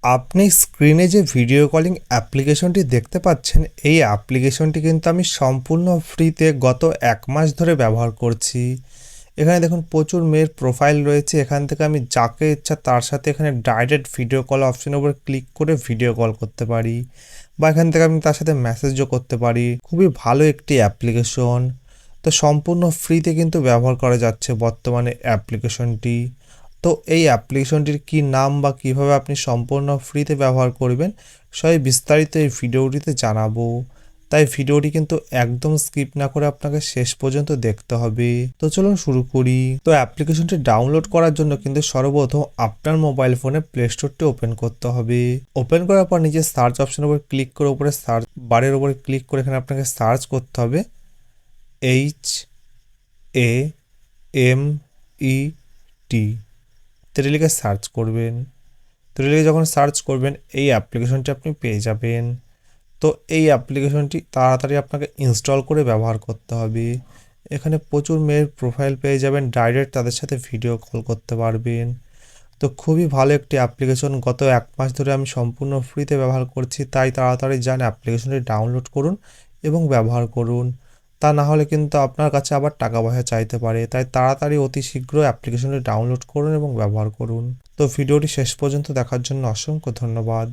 আপনি স্ক্রিনে যে ভিডিও কলিং অ্যাপ্লিকেশনটি দেখতে পাচ্ছেন, এই অ্যাপ্লিকেশনটি কিন্তু আমি সম্পূর্ণ ফ্রিতে গত ১ মাস ধরে ব্যবহার করছি। এখানে দেখুন প্রচুর মেয়ের প্রোফাইল রয়েছে। এখান থেকে আমি যাকে ইচ্ছা তার সাথে এখানে ডাইরেক্ট ভিডিও কল অপশনের উপর ক্লিক করে ভিডিও কল করতে পারি, বা এখান থেকে আমি তার সাথে মেসেজও করতে পারি। খুবই ভালো একটি অ্যাপ্লিকেশন। তো সম্পূর্ণ ফ্রিতে কিন্তু ব্যবহার করা যাচ্ছে বর্তমানে অ্যাপ্লিকেশনটি। তো এই অ্যাপ্লিকেশনটির কি নাম বা কিভাবে আপনি সম্পূর্ণ ফ্রিতে ব্যবহার করবেন, সবই বিস্তারিত এই ভিডিওটিতে জানাবো। তাই ভিডিওটি কিন্তু একদম স্কিপ না করে আপনাকে শেষ পর্যন্ত দেখতে হবে। তো চলুন শুরু করি। তো অ্যাপ্লিকেশনটি ডাউনলোড করার জন্য কিন্তু সর্বপ্রথম আপনার মোবাইল ফোনে প্লে স্টোরটি ওপেন করতে হবে। ওপেন করার পর নিজে সার্চ অপশনের উপর ক্লিক করে উপরে সার্চ বারের উপরে ক্লিক করে এখানে আপনাকে সার্চ করতে হবে HAMET। তেরে লিখে সার্চ করবেন। তেরে লিখে যখন সার্চ করবেন এই অ্যাপ্লিকেশনটি আপনি পেয়ে যাবেন। তো এই অ্যাপ্লিকেশনটি তাড়াতাড়ি আপনাকে ইনস্টল করে ব্যবহার করতে হবে। এখানে প্রচুর মেয়ের প্রোফাইল পেয়ে যাবেন, ডাইরেক্ট তাদের সাথে ভিডিও কল করতে পারবেন। তো খুবই ভালো একটি অ্যাপ্লিকেশন। গত ১ মাস ধরে আমি সম্পূর্ণ ফ্রিতে ব্যবহার করছি, তাই তাড়াতাড়ি যান অ্যাপ্লিকেশনটি ডাউনলোড করুন এবং ব্যবহার করুন। তা না হলে কিন্তু আপনার কাছে আবার টাকা পয়সা চাইতে পারে। তাই তাড়াতাড়ি অতি শীঘ্র অ্যাপ্লিকেশনটি ডাউনলোড করুন এবং ব্যবহার করুন। তো ভিডিওটি শেষ পর্যন্ত দেখার জন্য অসংখ্য ধন্যবাদ।